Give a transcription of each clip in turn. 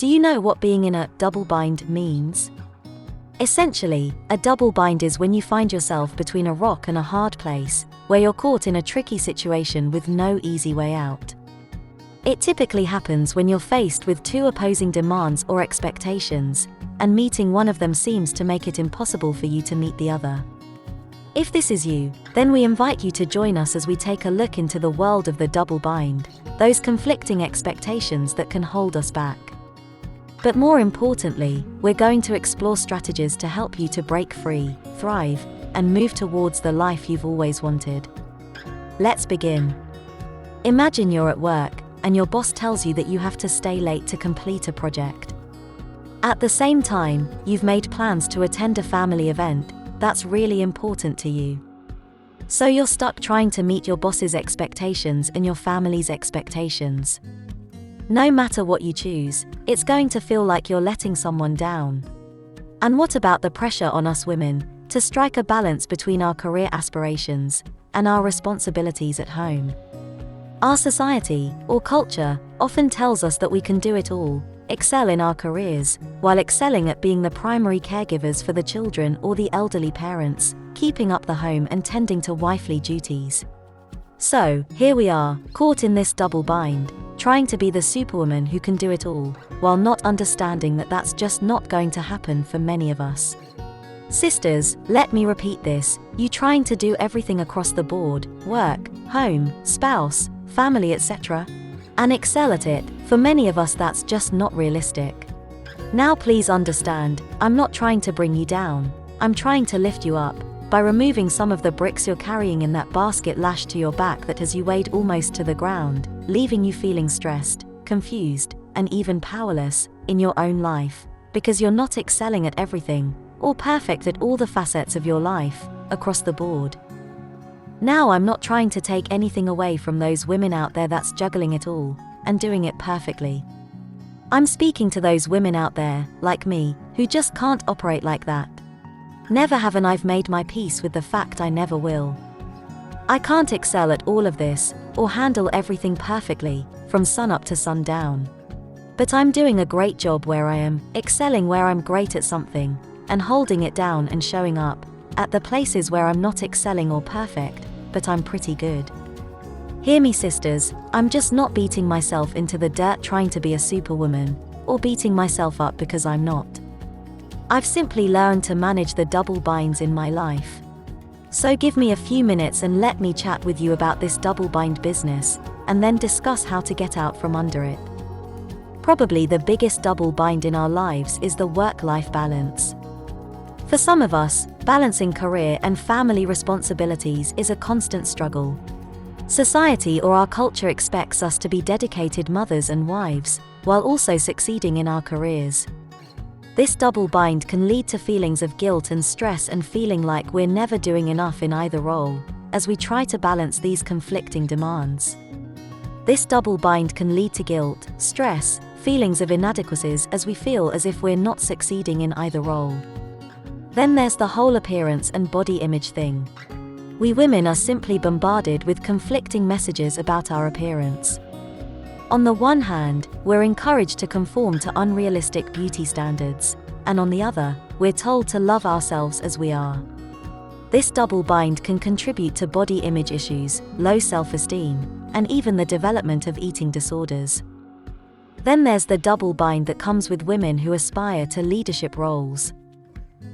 Do you know what being in a double bind means? Essentially, a double bind is when you find yourself between a rock and a hard place, where you're caught in a tricky situation with no easy way out. It typically happens when you're faced with two opposing demands or expectations, and meeting one of them seems to make it impossible for you to meet the other. If this is you, then we invite you to join us as we take a look into the world of the double bind, those conflicting expectations that can hold us back. But more importantly, we're going to explore strategies to help you to break free, thrive, and move towards the life you've always wanted. Let's begin. Imagine you're at work, and your boss tells you that you have to stay late to complete a project. At the same time, you've made plans to attend a family event that's really important to you. So you're stuck trying to meet your boss's expectations and your family's expectations. No matter what you choose, it's going to feel like you're letting someone down. And what about the pressure on us women to strike a balance between our career aspirations and our responsibilities at home? Our society, or culture, often tells us that we can do it all, excel in our careers, while excelling at being the primary caregivers for the children or the elderly parents, keeping up the home and tending to wifely duties. So, here we are, caught in this double bind, trying to be the superwoman who can do it all, while not understanding that that's just not going to happen for many of us. Sisters, let me repeat this, you trying to do everything across the board, work, home, spouse, family, etc., and excel at it, for many of us that's just not realistic. Now please understand, I'm not trying to bring you down, I'm trying to lift you up, by removing some of the bricks you're carrying in that basket lashed to your back that has you weighed almost to the ground, leaving you feeling stressed, confused, and even powerless in your own life, because you're not excelling at everything, or perfect at all the facets of your life, across the board. Now I'm not trying to take anything away from those women out there that's juggling it all, and doing it perfectly. I'm speaking to those women out there, like me, who just can't operate like that. Never haven't I made my peace with the fact I never will. I can't excel at all of this, or handle everything perfectly, from sunup to sundown. But I'm doing a great job where I am, excelling where I'm great at something, and holding it down and showing up, at the places where I'm not excelling or perfect, but I'm pretty good. Hear me sisters, I'm just not beating myself into the dirt trying to be a superwoman, or beating myself up because I'm not. I've simply learned to manage the double binds in my life. So give me a few minutes and let me chat with you about this double bind business, and then discuss how to get out from under it. Probably the biggest double bind in our lives is the work-life balance. For some of us, balancing career and family responsibilities is a constant struggle. Society or our culture expects us to be dedicated mothers and wives, while also succeeding in our careers. This double bind can lead to feelings of guilt and stress and feeling like we're never doing enough in either role, as we try to balance these conflicting demands. This double bind can lead to guilt, stress, feelings of inadequacies as we feel as if we're not succeeding in either role. Then there's the whole appearance and body image thing. We women are simply bombarded with conflicting messages about our appearance. On the one hand, we're encouraged to conform to unrealistic beauty standards, and on the other, we're told to love ourselves as we are. This double bind can contribute to body image issues, low self-esteem, and even the development of eating disorders. Then there's the double bind that comes with women who aspire to leadership roles.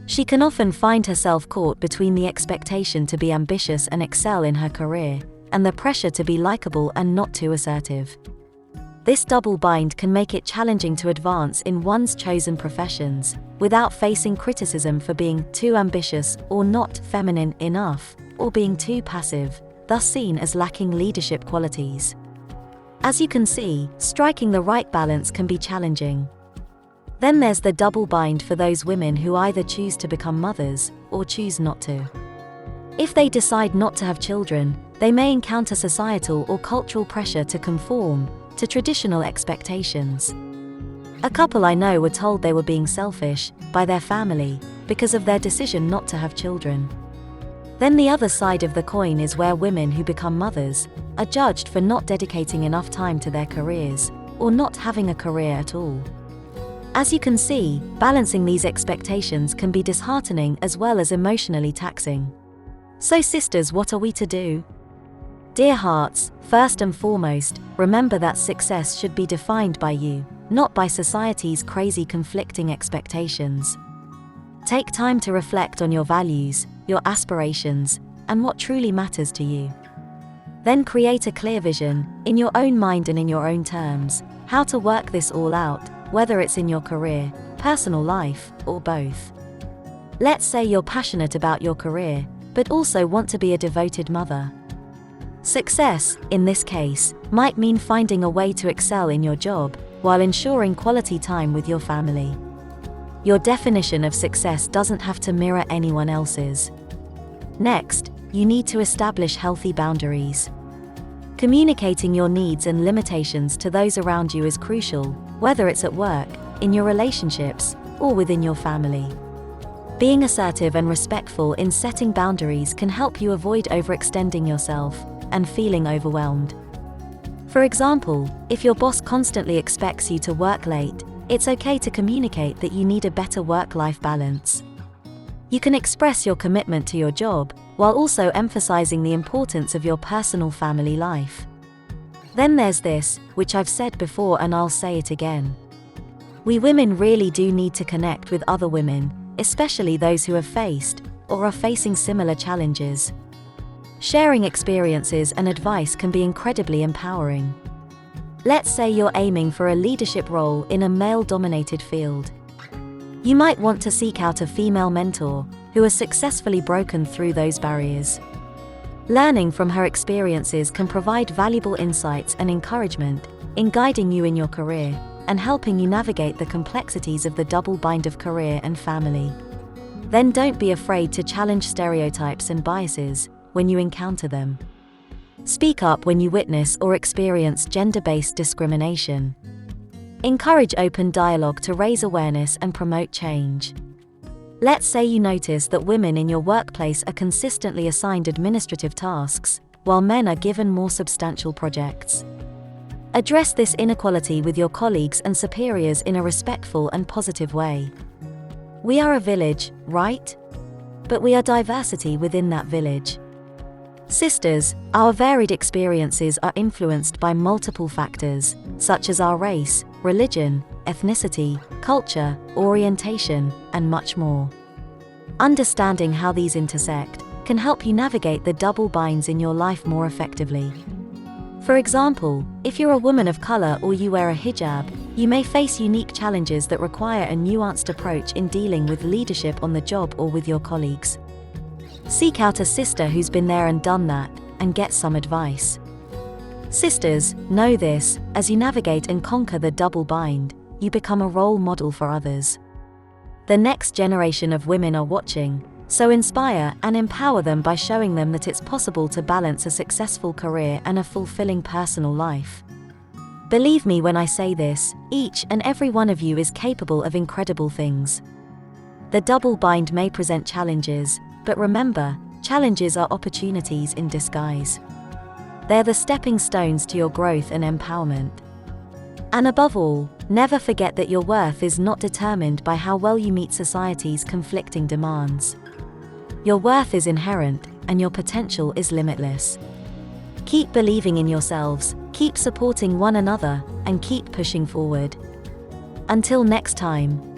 She can often find herself caught between the expectation to be ambitious and excel in her career, and the pressure to be likable and not too assertive. This double bind can make it challenging to advance in one's chosen professions, without facing criticism for being too ambitious or not feminine enough, or being too passive, thus seen as lacking leadership qualities. As you can see, striking the right balance can be challenging. Then there's the double bind for those women who either choose to become mothers, or choose not to. If they decide not to have children, they may encounter societal or cultural pressure to conform to traditional expectations. A couple I know were told they were being selfish by their family because of their decision not to have children. Then the other side of the coin is where women who become mothers are judged for not dedicating enough time to their careers, or not having a career at all. As you can see, balancing these expectations can be disheartening as well as emotionally taxing. So sisters, what are we to do? Dear hearts, first and foremost, remember that success should be defined by you, not by society's crazy conflicting expectations. Take time to reflect on your values, your aspirations, and what truly matters to you. Then create a clear vision, in your own mind and in your own terms, how to work this all out, whether it's in your career, personal life, or both. Let's say you're passionate about your career, but also want to be a devoted mother. Success, in this case, might mean finding a way to excel in your job, while ensuring quality time with your family. Your definition of success doesn't have to mirror anyone else's. Next, you need to establish healthy boundaries. Communicating your needs and limitations to those around you is crucial, whether it's at work, in your relationships, or within your family. Being assertive and respectful in setting boundaries can help you avoid overextending yourself and feeling overwhelmed. For example, if your boss constantly expects you to work late, it's okay to communicate that you need a better work-life balance. You can express your commitment to your job, while also emphasizing the importance of your personal family life. Then there's this, which I've said before and I'll say it again. We women really do need to connect with other women, especially those who have faced, or are facing similar challenges. Sharing experiences and advice can be incredibly empowering. Let's say you're aiming for a leadership role in a male-dominated field. You might want to seek out a female mentor who has successfully broken through those barriers. Learning from her experiences can provide valuable insights and encouragement in guiding you in your career and helping you navigate the complexities of the double bind of career and family. Then don't be afraid to challenge stereotypes and biases when you encounter them. Speak up when you witness or experience gender-based discrimination. Encourage open dialogue to raise awareness and promote change. Let's say you notice that women in your workplace are consistently assigned administrative tasks, while men are given more substantial projects. Address this inequality with your colleagues and superiors in a respectful and positive way. We are a village, right? But we are diversity within that village. Sisters, our varied experiences are influenced by multiple factors, such as our race, religion, ethnicity, culture, orientation, and much more. Understanding how these intersect can help you navigate the double binds in your life more effectively. For example, if you're a woman of color or you wear a hijab, you may face unique challenges that require a nuanced approach in dealing with leadership on the job or with your colleagues. Seek out a sister who's been there and done that, and get some advice. Sisters, know this, as you navigate and conquer the double bind, you become a role model for others. The next generation of women are watching, so inspire and empower them by showing them that it's possible to balance a successful career and a fulfilling personal life. Believe me when I say this, each and every one of you is capable of incredible things. The double bind may present challenges, but remember, challenges are opportunities in disguise. They're the stepping stones to your growth and empowerment. And above all, never forget that your worth is not determined by how well you meet society's conflicting demands. Your worth is inherent, and your potential is limitless. Keep believing in yourselves, keep supporting one another, and keep pushing forward. Until next time.